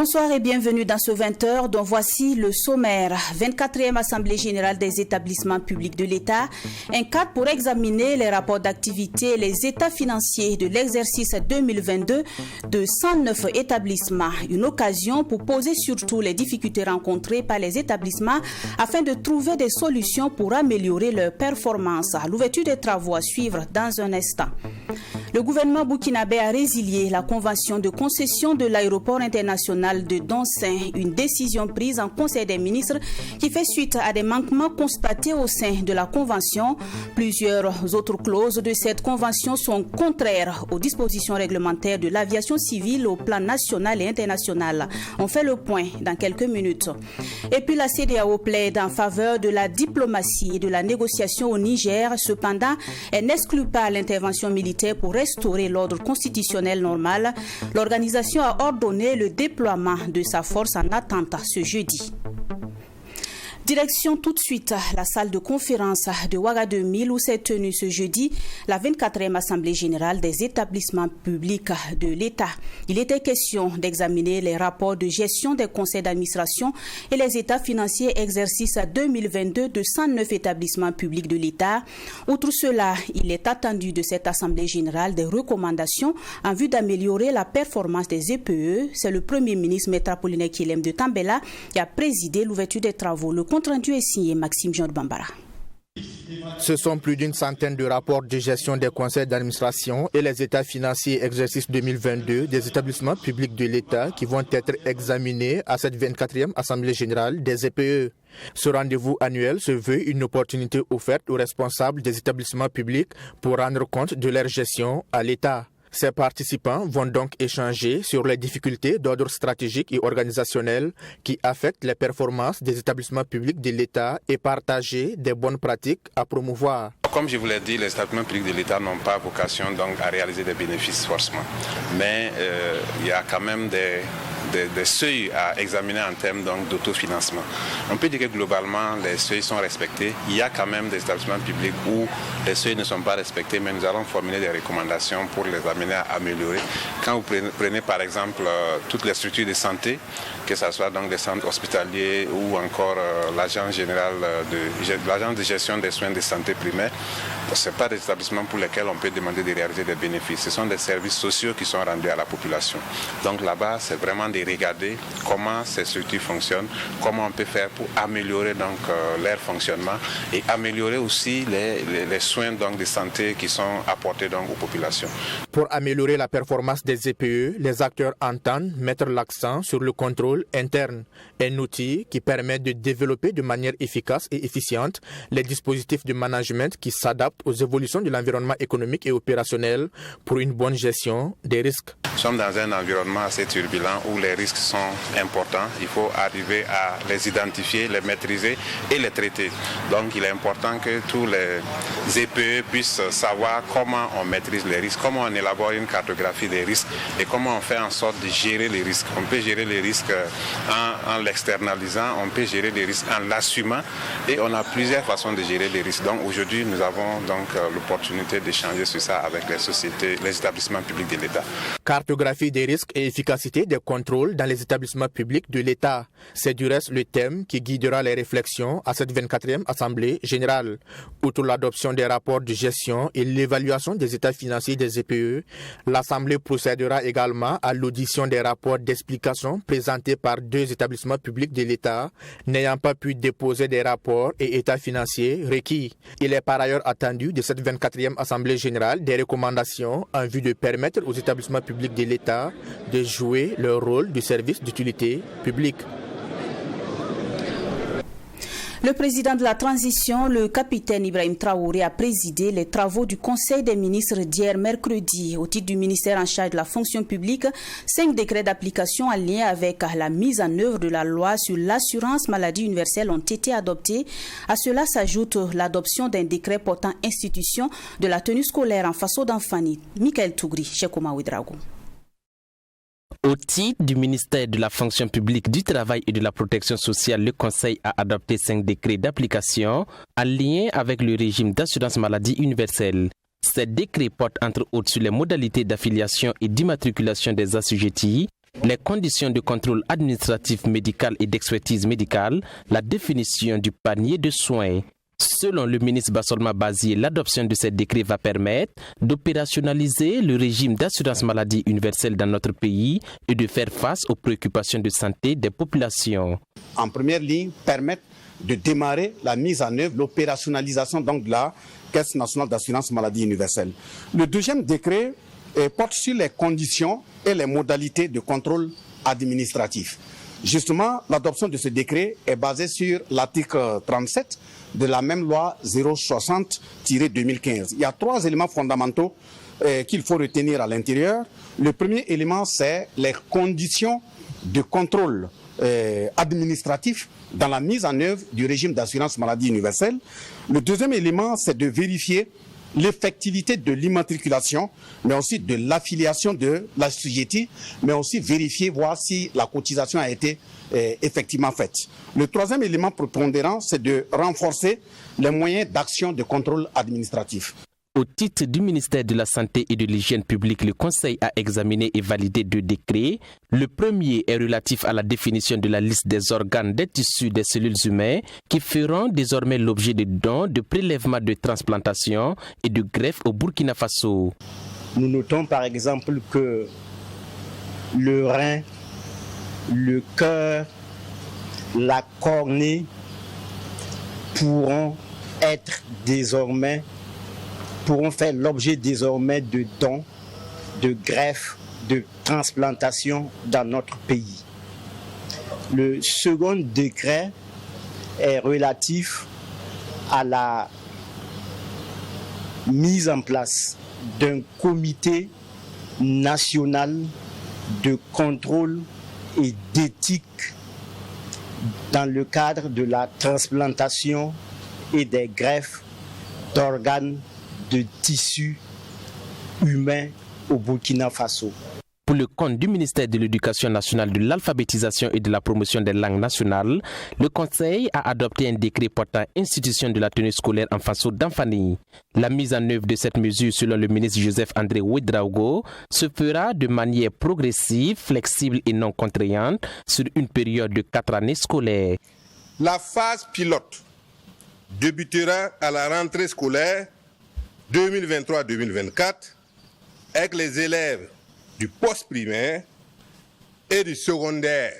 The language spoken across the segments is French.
Bonsoir et bienvenue dans ce 20h dont voici le sommaire. 24e Assemblée générale des établissements publics de l'État, un cadre pour examiner les rapports d'activité et les états financiers de l'exercice 2022 de 109 établissements. Une occasion pour poser surtout les difficultés rencontrées par les établissements afin de trouver des solutions pour améliorer leur performance. L'ouverture des travaux à suivre dans un instant. Le gouvernement burkinabé a résilié la convention de concession de l'aéroport international de Donsin, une décision prise en Conseil des ministres qui fait suite à des manquements constatés au sein de la convention. Plusieurs autres clauses de cette convention sont contraires aux dispositions réglementaires de l'aviation civile au plan national et international. On fait le point dans quelques minutes. Et puis la CEDEAO plaide en faveur de la diplomatie et de la négociation au Niger. Cependant, elle n'exclut pas l'intervention militaire pour restaurer l'ordre constitutionnel normal. L'organisation a ordonné le déploiement de sa force en attente ce jeudi. Direction tout de suite la salle de conférence de Ouagadougou où s'est tenue ce jeudi la 24e Assemblée générale des établissements publics de l'État. Il était question d'examiner les rapports de gestion des conseils d'administration et les états financiers exercice 2022 de 109 établissements publics de l'État. Outre cela, il est attendu de cette Assemblée générale des recommandations en vue d'améliorer la performance des EPE. C'est le Premier ministre Maître Apollinaire Kilem de Tambela qui a présidé l'ouverture des travaux. Le compte rendu est signé Maxime Jean de Bambara. Ce sont plus d'une centaine de rapports de gestion des conseils d'administration et les états financiers exercice 2022 des établissements publics de l'État qui vont être examinés à cette 24e Assemblée générale des EPE. Ce rendez-vous annuel se veut une opportunité offerte aux responsables des établissements publics pour rendre compte de leur gestion à l'État. Ces participants vont donc échanger sur les difficultés d'ordre stratégique et organisationnel qui affectent les performances des établissements publics de l'État et partager des bonnes pratiques à promouvoir. Comme je vous l'ai dit, les établissements publics de l'État n'ont pas vocation donc à réaliser des bénéfices forcément. Mais il y a quand même des seuils à examiner en termes d'autofinancement. On peut dire que globalement, les seuils sont respectés. Il y a quand même des établissements publics où les seuils ne sont pas respectés, mais nous allons formuler des recommandations pour les amener à améliorer. Quand vous prenez par exemple toutes les structures de santé, que ce soit donc des centres hospitaliers ou encore l'agence générale l'agence de gestion des soins de santé primaires, ce n'est pas des établissements pour lesquels on peut demander de réaliser des bénéfices. Ce sont des services sociaux qui sont rendus à la population. Donc là-bas, c'est vraiment de regarder comment ces structures fonctionnent, comment on peut faire pour améliorer donc leur fonctionnement et améliorer aussi les soins donc de santé qui sont apportés donc aux populations. Pour améliorer la performance des EPE, les acteurs entendent mettre l'accent sur le contrôle interne, un outil qui permet de développer de manière efficace et efficiente les dispositifs de management qui s'adaptent aux évolutions de l'environnement économique et opérationnel pour une bonne gestion des risques. Nous sommes dans un environnement assez turbulent où les risques sont importants. Il faut arriver à les identifier, les maîtriser et les traiter. Donc il est important que tous les EPE puissent savoir comment on maîtrise les risques, comment on élabore une cartographie des risques et comment on fait en sorte de gérer les risques. On peut gérer les risques en l'externalisant, on peut gérer les risques en l'assumant et on a plusieurs façons de gérer les risques. Donc aujourd'hui nous avons donc l'opportunité d'échanger sur ça avec les sociétés, les établissements publics de l'État. Cartographie des risques et efficacité des contrôles dans les établissements publics de l'État. C'est du reste le thème qui guidera les réflexions à cette 24e Assemblée générale. Outre l'adoption des rapports de gestion et l'évaluation des états financiers des EPE, l'Assemblée procédera également à l'audition des rapports d'explication présentés par 2 établissements publics de l'État n'ayant pas pu déposer des rapports et états financiers requis. Il est par ailleurs attendu de cette 24e Assemblée générale des recommandations en vue de permettre aux établissements publics de l'État de jouer leur rôle de service d'utilité publique. Le président de la transition, le capitaine Ibrahim Traoré, a présidé les travaux du Conseil des ministres d'hier mercredi. Au titre du ministère en charge de la fonction publique, 5 décrets d'application en lien avec la mise en œuvre de la loi sur l'assurance maladie universelle ont été adoptés. À cela s'ajoute l'adoption d'un décret portant institution de la tenue scolaire en Faso d'Anfani. Michael Tougri, Cheikoma Ouedraogo. Au titre du ministère de la fonction publique, du travail et de la protection sociale, le Conseil a adopté 5 décrets d'application en lien avec le régime d'assurance maladie universelle. Ces décrets portent entre autres sur les modalités d'affiliation et d'immatriculation des assujettis, Les conditions de contrôle administratif médical et d'expertise médicale, la définition du panier de soins. Selon le ministre Bassolma Bazié, l'adoption de ces décrets va permettre d'opérationnaliser le régime d'assurance maladie universelle dans notre pays et de faire face aux préoccupations de santé des populations. En première ligne, permettre de démarrer la mise en œuvre, l'opérationnalisation donc de la Caisse nationale d'assurance maladie universelle. Le deuxième décret porte sur les conditions et les modalités de contrôle administratif. Justement, l'adoption de ce décret est basée sur l'article 37 de la même loi 060-2015. Il y a 3 éléments fondamentaux qu'il faut retenir à l'intérieur. Le premier élément, c'est les conditions de contrôle administratif dans la mise en œuvre du régime d'assurance maladie universelle. Le deuxième élément, c'est de vérifier l'effectivité de l'immatriculation, mais aussi de l'affiliation de l'assujetti, mais aussi vérifier, voir si la cotisation a été effectivement faite. Le troisième élément prépondérant, c'est de renforcer les moyens d'action de contrôle administratif. Au titre du ministère de la Santé et de l'Hygiène publique, le Conseil a examiné et validé 2 décrets. Le premier est relatif à la définition de la liste des organes, des tissus, des cellules humaines qui feront désormais l'objet de dons, de prélèvements, de transplantation et de greffe au Burkina Faso. Nous notons par exemple que le rein, le cœur, la cornée pourront faire l'objet désormais de dons, de greffes, de transplantation dans notre pays. Le second décret est relatif à la mise en place d'un comité national de contrôle et d'éthique dans le cadre de la transplantation et des greffes d'organes de tissus humains au Burkina Faso. Pour le compte du ministère de l'Éducation nationale, de l'alphabétisation et de la promotion des langues nationales, le Conseil a adopté un décret portant institution de la tenue scolaire en Faso d'Anfani. La mise en œuvre de cette mesure, selon le ministre Joseph-André Ouedraogo, se fera de manière progressive, flexible et non contraignante sur une période de 4 années scolaires. La phase pilote débutera à la rentrée scolaire 2023-2024 avec les élèves du post-primaire et du secondaire,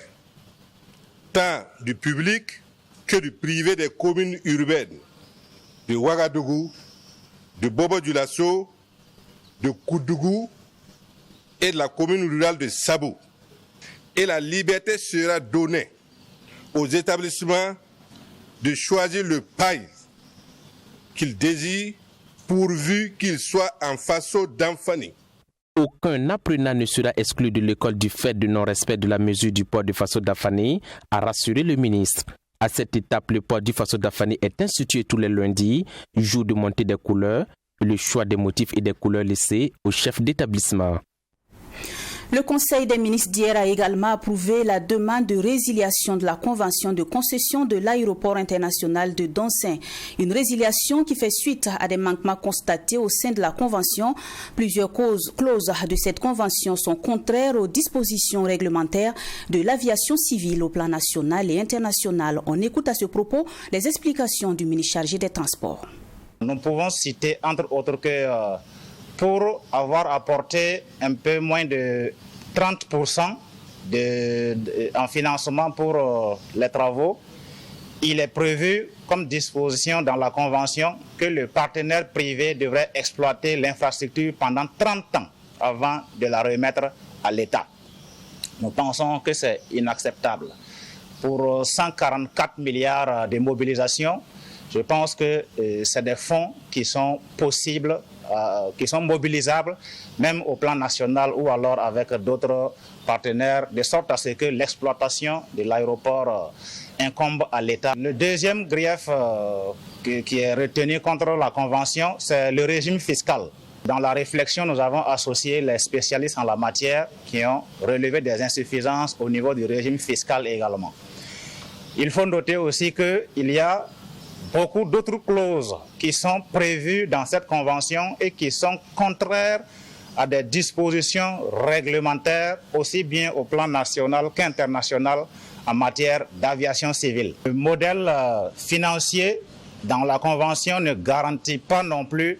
tant du public que du privé des communes urbaines de Ouagadougou, de Bobo-Dioulasso, de Koudougou et de la commune rurale de Sabou. Et la liberté sera donnée aux établissements de choisir le pays qu'ils désirent pourvu qu'il soit en Faso d'Anfani. Aucun apprenant ne sera exclu de l'école du fait de non-respect de la mesure du port du Faso d'Anfani, a rassuré le ministre. À cette étape, le port du Faso d'Anfani est institué tous les lundis, jour de montée des couleurs, et le choix des motifs et des couleurs laissés au chef d'établissement. Le Conseil des ministres d'hier a également approuvé la demande de résiliation de la convention de concession de l'aéroport international de Danshin. Une résiliation qui fait suite à des manquements constatés au sein de la convention. Plusieurs clauses de cette convention sont contraires aux dispositions réglementaires de l'aviation civile au plan national et international. On écoute à ce propos les explications du ministre chargé des Transports. Nous pouvons citer entre autres que pour avoir apporté un peu moins de 30% en financement pour les travaux, il est prévu comme disposition dans la convention que le partenaire privé devrait exploiter l'infrastructure pendant 30 ans avant de la remettre à l'État. Nous pensons que c'est inacceptable. Pour 144 milliards de mobilisation, je pense que c'est des fonds qui sont possibles, qui sont mobilisables, même au plan national ou alors avec d'autres partenaires, de sorte à ce que l'exploitation de l'aéroport incombe à l'État. Le deuxième grief qui est retenu contre la Convention, c'est le régime fiscal. Dans la réflexion, nous avons associé les spécialistes en la matière qui ont relevé des insuffisances au niveau du régime fiscal également. Il faut noter aussi qu'il y a beaucoup d'autres clauses qui sont prévues dans cette convention et qui sont contraires à des dispositions réglementaires aussi bien au plan national qu'international en matière d'aviation civile. Le modèle financier dans la Convention ne garantit pas non plus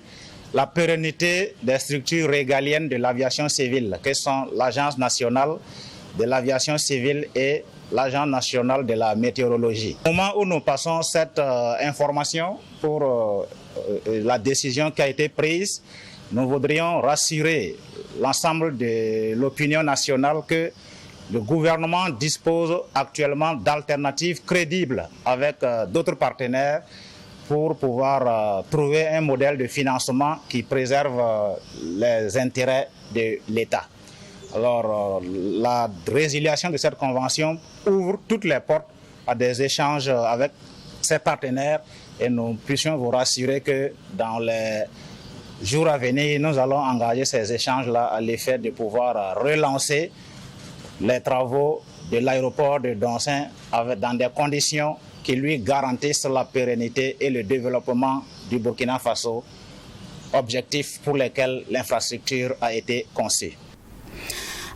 la pérennité des structures régaliennes de l'aviation civile, que sont l'Agence nationale de l'aviation civile et l'Agence nationale de la météorologie. Au moment où nous passons cette information pour la décision qui a été prise, nous voudrions rassurer l'ensemble de l'opinion nationale que le gouvernement dispose actuellement d'alternatives crédibles avec d'autres partenaires pour pouvoir trouver un modèle de financement qui préserve les intérêts de l'État. Alors, la résiliation de cette convention ouvre toutes les portes à des échanges avec ces partenaires et nous puissions vous rassurer que dans les jours à venir, nous allons engager ces échanges-là à l'effet de pouvoir relancer les travaux de l'aéroport de Doncin dans des conditions qui lui garantissent la pérennité et le développement du Burkina Faso, objectifs pour lesquels l'infrastructure a été conçue.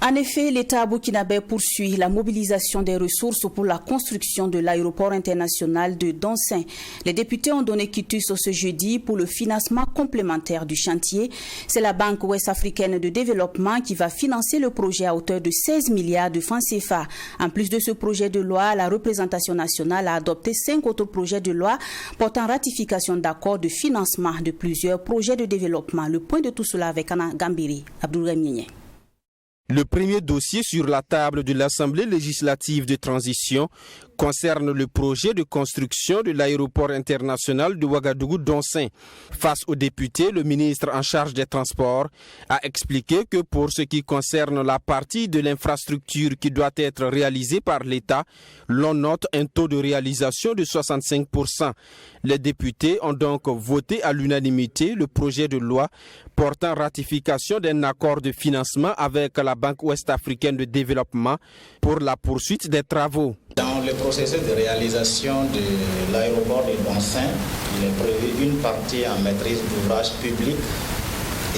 En effet, l'État burkinabé poursuit la mobilisation des ressources pour la construction de l'aéroport international de Doncin. Les députés ont donné quitus ce jeudi pour le financement complémentaire du chantier. C'est la Banque ouest-africaine de développement qui va financer le projet à hauteur de 16 milliards de francs CFA. En plus de ce projet de loi, la représentation nationale a adopté 5 autres projets de loi portant ratification d'accords de financement de plusieurs projets de développement. Le point de tout cela avec Anna Gambiri, Abdoulaye Migne. Le premier dossier sur la table de l'Assemblée législative de transition concerne le projet de construction de l'aéroport international de Ouagadougou-Doncin. Face aux députés, le ministre en charge des Transports a expliqué que pour ce qui concerne la partie de l'infrastructure qui doit être réalisée par l'État, l'on note un taux de réalisation de 65%. Les députés ont donc voté à l'unanimité le projet de loi portant ratification d'un accord de financement avec la Banque ouest-africaine de développement pour la poursuite des travaux. Dans le processus de réalisation de l'aéroport de Doncin, il est prévu une partie en maîtrise d'ouvrage public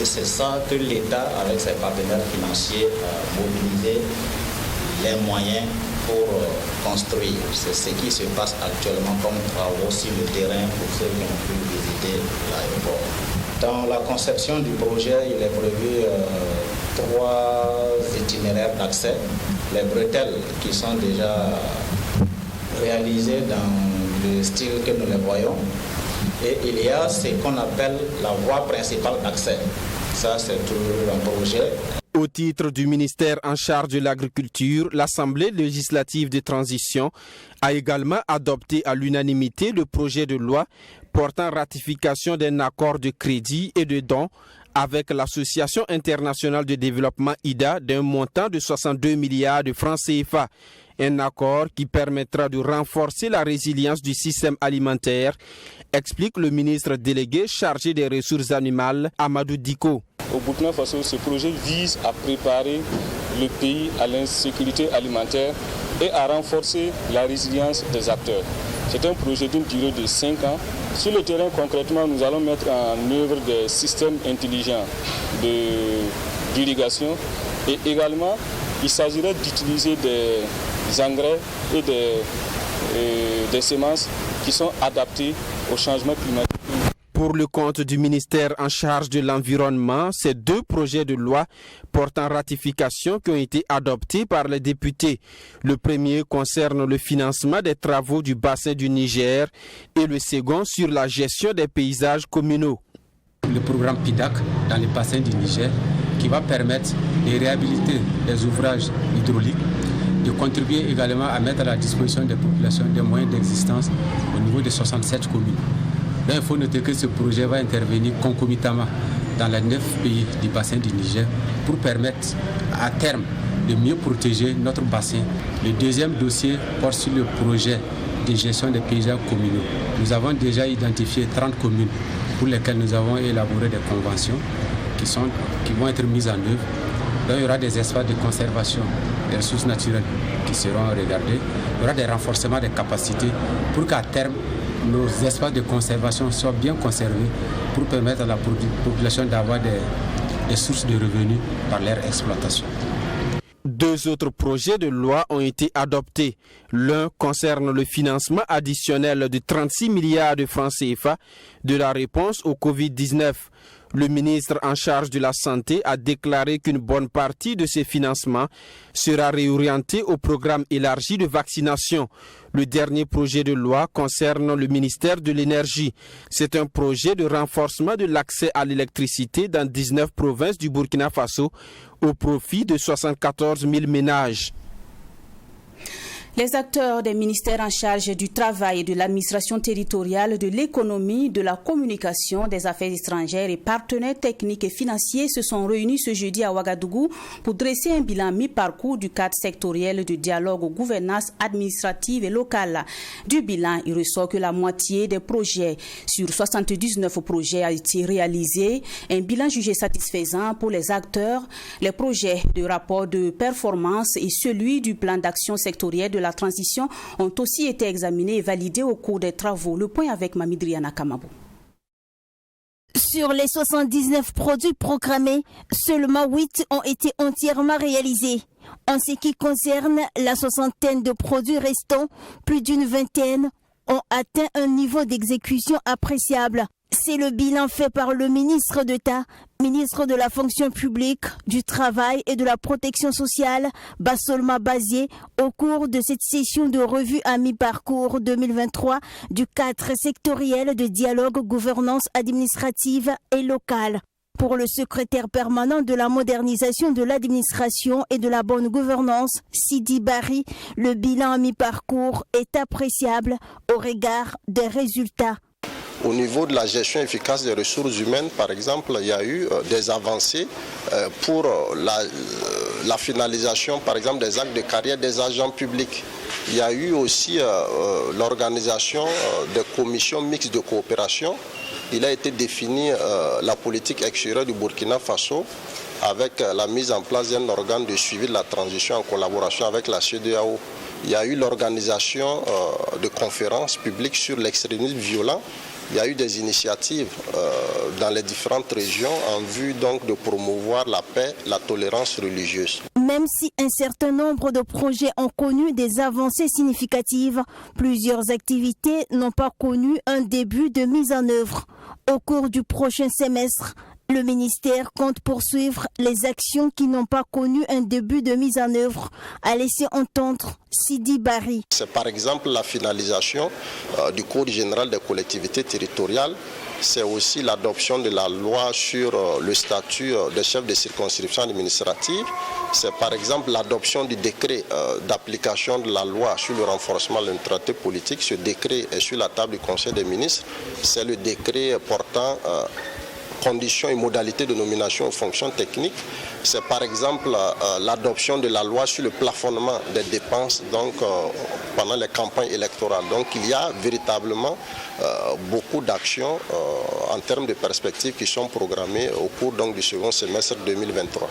et c'est ça que l'État, avec ses partenaires financiers, a mobilisé les moyens pour construire. C'est ce qui se passe actuellement comme travaux sur le terrain pour ceux qui ont pu visiter l'aéroport. Dans la conception du projet, il est prévu 3 itinéraires d'accès. Les bretelles qui sont déjà réalisées dans le style que nous les voyons. Et il y a ce qu'on appelle la voie principale d'accès. Ça, c'est tout un projet. Au titre du ministère en charge de l'agriculture, l'Assemblée législative de transition a également adopté à l'unanimité le projet de loi portant ratification d'un accord de crédit et de dons avec l'Association internationale de développement IDA d'un montant de 62 milliards de francs CFA. Un accord qui permettra de renforcer la résilience du système alimentaire, explique le ministre délégué chargé des ressources animales, Amadou Diko. Au Burkina Faso, ce projet vise à préparer le pays à l'insécurité alimentaire et à renforcer la résilience des acteurs. C'est un projet d'une durée de 5 ans. Sur le terrain, concrètement, nous allons mettre en œuvre des systèmes intelligents d'irrigation et également, il s'agirait d'utiliser des engrais et des semences qui sont adaptées au changement climatique. Pour le compte du ministère en charge de l'environnement, ces 2 projets de loi portant ratification qui ont été adoptés par les députés. Le premier concerne le financement des travaux du bassin du Niger et le second sur la gestion des paysages communaux. Le programme PIDAC dans le bassin du Niger qui va permettre de réhabiliter les ouvrages hydrauliques, de contribuer également à mettre à la disposition des populations des moyens d'existence au niveau de 67 communes. Là, il faut noter que ce projet va intervenir concomitamment dans les 9 pays du bassin du Niger pour permettre à terme de mieux protéger notre bassin. Le deuxième dossier porte sur le projet de gestion des paysages communaux. Nous avons déjà identifié 30 communes pour lesquelles nous avons élaboré des conventions qui vont être mises en œuvre. Là, il y aura des espaces de conservation des ressources naturelles qui seront regardés. Il y aura des renforcements des capacités pour qu'à terme, nos espaces de conservation soient bien conservés pour permettre à la population d'avoir des sources de revenus par leur exploitation. 2 autres projets de loi ont été adoptés. L'un concerne le financement additionnel de 36 milliards de francs CFA de la réponse au Covid-19. Le ministre en charge de la Santé a déclaré qu'une bonne partie de ces financements sera réorientée au programme élargi de vaccination. Le dernier projet de loi concerne le ministère de l'Énergie. C'est un projet de renforcement de l'accès à l'électricité dans 19 provinces du Burkina Faso au profit de 74 000 ménages. Les acteurs des ministères en charge du travail et de l'administration territoriale, de l'économie, de la communication, des affaires étrangères et partenaires techniques et financiers se sont réunis ce jeudi à Ouagadougou pour dresser un bilan mi-parcours du cadre sectoriel de dialogue aux gouvernances administratives et locales. Du bilan, il ressort que la moitié des projets sur 79 projets a été réalisé. Un bilan jugé satisfaisant pour les acteurs. Les projets de rapport de performance et celui du plan d'action sectoriel de la transition ont aussi été examinés et validés au cours des travaux. Le point avec Mamidriana Kamabou. Sur les 79 produits programmés, seulement 8 ont été entièrement réalisés. En ce qui concerne la soixantaine de produits restants, plus d'une vingtaine ont atteint un niveau d'exécution appréciable. C'est le bilan fait par le ministre d'État, ministre de la fonction publique, du travail et de la protection sociale, Bassolma Bazié, au cours de cette session de revue à mi-parcours 2023 du cadre sectoriel de dialogue gouvernance administrative et locale. Pour le secrétaire permanent de la modernisation de l'administration et de la bonne gouvernance, Sidi Bari, le bilan à mi-parcours est appréciable au regard des résultats. Au niveau de la gestion efficace des ressources humaines, par exemple, il y a eu des avancées pour la finalisation, par exemple, des actes de carrière des agents publics. Il y a eu aussi l'organisation des commissions mixtes de coopération. Il a été défini la politique extérieure du Burkina Faso avec la mise en place d'un organe de suivi de la transition en collaboration avec la CEDEAO. Il y a eu l'organisation de conférences publiques sur l'extrémisme violent. Il y a eu des initiatives dans les différentes régions en vue donc de promouvoir la paix, la tolérance religieuse. Même si un certain nombre de projets ont connu des avancées significatives, plusieurs activités n'ont pas connu un début de mise en œuvre. Au cours du prochain semestre, le ministère compte poursuivre les actions qui n'ont pas connu un début de mise en œuvre, a laissé entendre Sidi Bari. C'est par exemple la finalisation du Code général des collectivités territoriales. C'est aussi l'adoption de la loi sur le statut des chefs de circonscription administrative. C'est par exemple l'adoption du décret d'application de la loi sur le renforcement de la neutralité politique. Ce décret est sur la table du Conseil des ministres. C'est le décret portant conditions et modalités de nomination aux fonctions techniques. C'est par exemple l'adoption de la loi sur le plafonnement des dépenses pendant les campagnes électorales. Donc il y a véritablement beaucoup d'actions en termes de perspectives qui sont programmées au cours du second semestre 2023.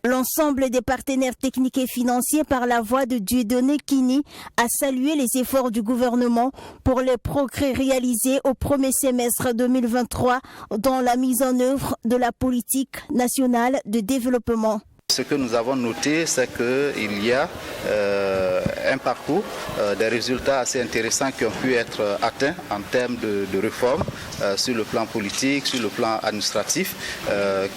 L'ensemble des partenaires techniques et financiers par la voix de Dieudonné Kini a salué les efforts du gouvernement pour les progrès réalisés au premier semestre 2023 dans la mise en œuvre de la politique nationale de développement. Ce que nous avons noté, c'est qu'il y a un parcours, des résultats assez intéressants qui ont pu être atteints en termes de réformes sur le plan politique, sur le plan administratif,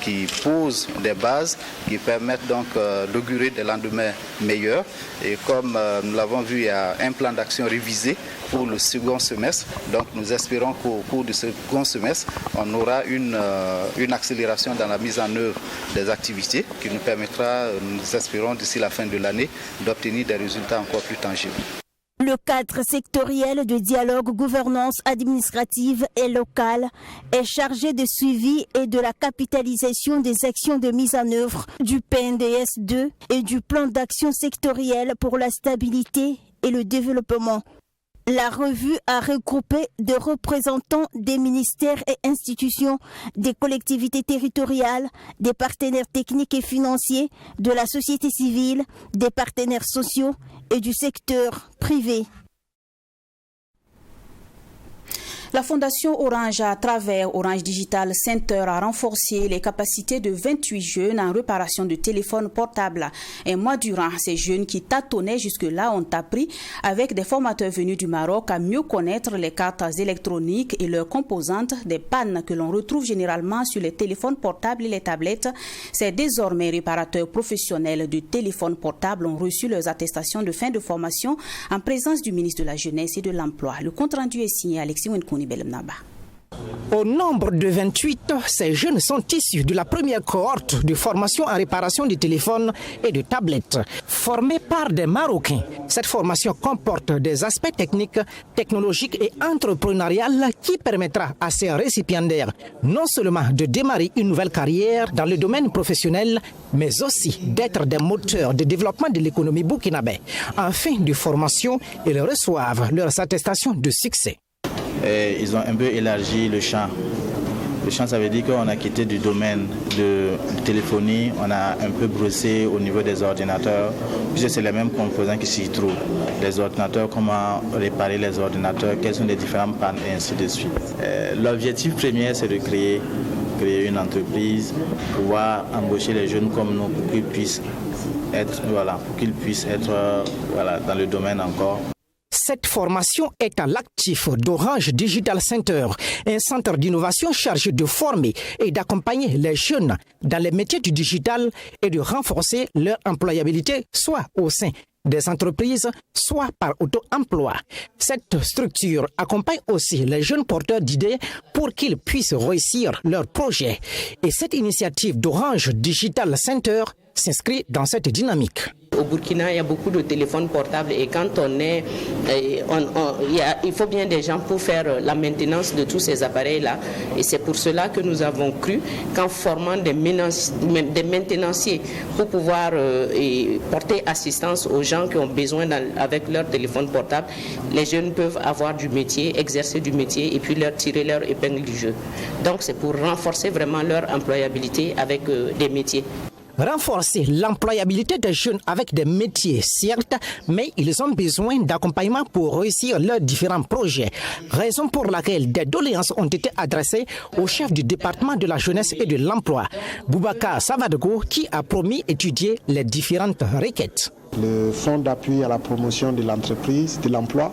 qui posent des bases, qui permettent donc d'augurer des lendemains meilleurs. Et comme nous l'avons vu, il y a un plan d'action révisé pour le second semestre. Donc nous espérons qu'au cours du second semestre, on aura une accélération dans la mise en œuvre des activités qui nous permettra, nous espérons d'ici la fin de l'année, d'obtenir des résultats encore plus tangibles. Le cadre sectoriel de dialogue gouvernance administrative et locale est chargé de suivi et de la capitalisation des actions de mise en œuvre du PNDS 2 et du plan d'action sectoriel pour la stabilité et le développement. La revue a regroupé des représentants des ministères et institutions, des collectivités territoriales, des partenaires techniques et financiers, de la société civile, des partenaires sociaux et du secteur privé. La Fondation Orange, à travers Orange Digital Center, a renforcé les capacités de 28 jeunes en réparation de téléphones portables. Un mois durant, ces jeunes qui tâtonnaient jusque-là ont appris, avec des formateurs venus du Maroc, à mieux connaître les cartes électroniques et leurs composantes, des pannes que l'on retrouve généralement sur les téléphones portables et les tablettes. Ces désormais réparateurs professionnels de téléphones portables ont reçu leurs attestations de fin de formation en présence du ministre de la Jeunesse et de l'Emploi. Le compte-rendu est signé Alexis Wenkouni Belemnaba. Au nombre de 28, ces jeunes sont issus de la première cohorte de formation en réparation de téléphones et de tablettes, formés par des Marocains. Cette formation comporte des aspects techniques, technologiques et entrepreneuriales qui permettra à ces récipiendaires non seulement de démarrer une nouvelle carrière dans le domaine professionnel, mais aussi d'être des moteurs de développement de l'économie burkinabé. En fin de formation, ils reçoivent leurs attestations de succès. Et ils ont un peu élargi le champ. Le champ, ça veut dire qu'on a quitté du domaine de téléphonie, on a un peu brossé au niveau des ordinateurs, puisque c'est les mêmes composants qui s'y trouvent. Les ordinateurs, comment réparer les ordinateurs, quels sont les différents pannes et ainsi de suite. L'objectif premier, c'est de créer une entreprise, pouvoir embaucher les jeunes comme nous pour qu'ils puissent être, dans le domaine encore. Cette formation est à l'actif d'Orange Digital Center, un centre d'innovation chargé de former et d'accompagner les jeunes dans les métiers du digital et de renforcer leur employabilité, soit au sein des entreprises, soit par auto-emploi. Cette structure accompagne aussi les jeunes porteurs d'idées pour qu'ils puissent réussir leurs projets. Et cette initiative d'Orange Digital Center s'inscrit dans cette dynamique. Au Burkina, il y a beaucoup de téléphones portables et quand il faut bien des gens pour faire la maintenance de tous ces appareils-là. Et c'est pour cela que nous avons cru qu'en formant des maintenanciers pour pouvoir porter assistance aux gens qui ont besoin avec leur téléphone portable, les jeunes peuvent avoir du métier, exercer du métier et puis leur tirer leur épingle du jeu. Donc c'est pour renforcer vraiment leur employabilité avec des métiers. Renforcer l'employabilité des jeunes avec des métiers, certes, mais ils ont besoin d'accompagnement pour réussir leurs différents projets. Raison pour laquelle des doléances ont été adressées au chef du département de la jeunesse et de l'emploi, Boubacar Savadego, qui a promis étudier les différentes requêtes. Le fonds d'appui à la promotion de l'entreprise, de l'emploi,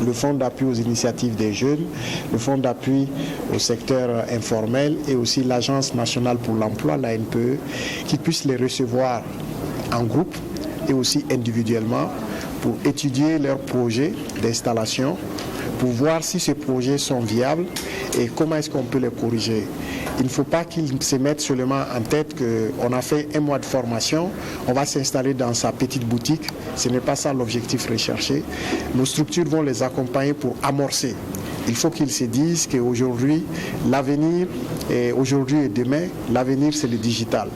le fonds d'appui aux initiatives des jeunes, le fonds d'appui au secteur informel et aussi l'Agence nationale pour l'emploi, l'ANPE, qui puissent les recevoir en groupe et aussi individuellement pour étudier leurs projets d'installation, pour voir si ces projets sont viables et comment est-ce qu'on peut les corriger. Il ne faut pas qu'ils se mettent seulement en tête qu'on a fait un mois de formation, on va s'installer dans sa petite boutique. Ce n'est pas ça l'objectif recherché. Nos structures vont les accompagner pour amorcer. Il faut qu'ils se disent qu'aujourd'hui, l'avenir, aujourd'hui et demain, l'avenir c'est le digital.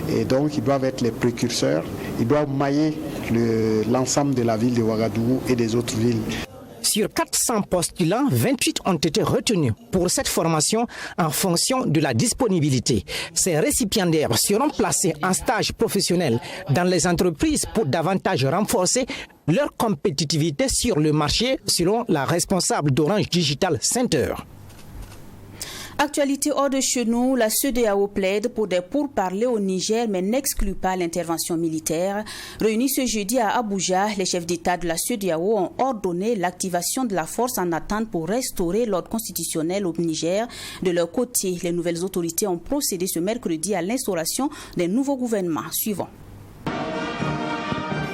Et donc ils doivent être les précurseurs, ils doivent mailler l'ensemble de la ville de Ouagadougou et des autres villes. Sur 400 postulants, 28 ont été retenus pour cette formation en fonction de la disponibilité. Ces récipiendaires seront placés en stage professionnel dans les entreprises pour davantage renforcer leur compétitivité sur le marché, selon la responsable d'Orange Digital Center. Actualité hors de chez nous, la CEDEAO plaide pour des pourparlers au Niger mais n'exclut pas l'intervention militaire. Réunis ce jeudi à Abuja, les chefs d'État de la CEDEAO ont ordonné l'activation de la force en attente pour restaurer l'ordre constitutionnel au Niger. De leur côté, les nouvelles autorités ont procédé ce mercredi à l'instauration d'un nouveau gouvernement. Suivant.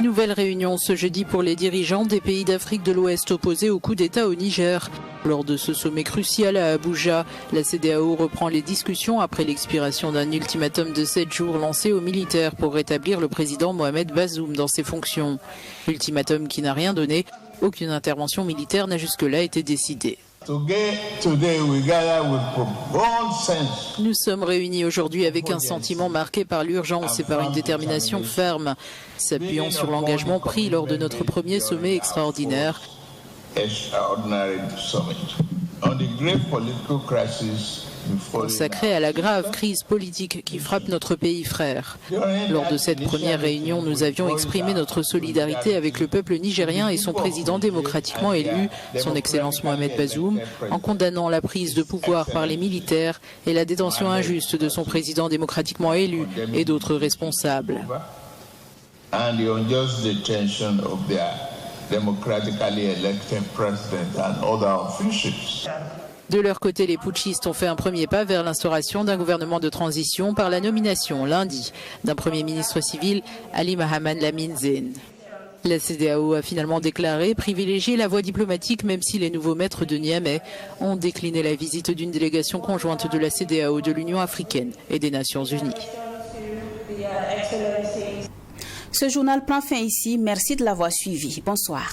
Nouvelle réunion ce jeudi pour les dirigeants des pays d'Afrique de l'Ouest opposés au coup d'État au Niger. Lors de ce sommet crucial à Abuja, la CEDEAO reprend les discussions après l'expiration d'un ultimatum de 7 jours lancé aux militaires pour rétablir le président Mohamed Bazoum dans ses fonctions. Ultimatum qui n'a rien donné, aucune intervention militaire n'a jusque-là été décidée. Nous sommes réunis aujourd'hui avec un sentiment marqué par l'urgence et par une détermination ferme, s'appuyant sur l'engagement pris lors de notre premier sommet extraordinaire. consacré à la grave crise politique qui frappe notre pays frère. Lors de cette première réunion, nous avions exprimé notre solidarité avec le peuple nigérien et son président démocratiquement élu, son Excellence Mohamed Bazoum, en condamnant la prise de pouvoir par les militaires et la détention injuste de son président démocratiquement élu et d'autres responsables. De leur côté, les putschistes ont fait un premier pas vers l'instauration d'un gouvernement de transition par la nomination, lundi, d'un Premier ministre civil, Ali Mohamed Lamine Zeine. La CEDEAO a finalement déclaré privilégier la voie diplomatique, même si les nouveaux maîtres de Niamey ont décliné la visite d'une délégation conjointe de la CEDEAO, de l'Union africaine et des Nations unies. Ce journal prend fin ici. Merci de l'avoir suivi. Bonsoir.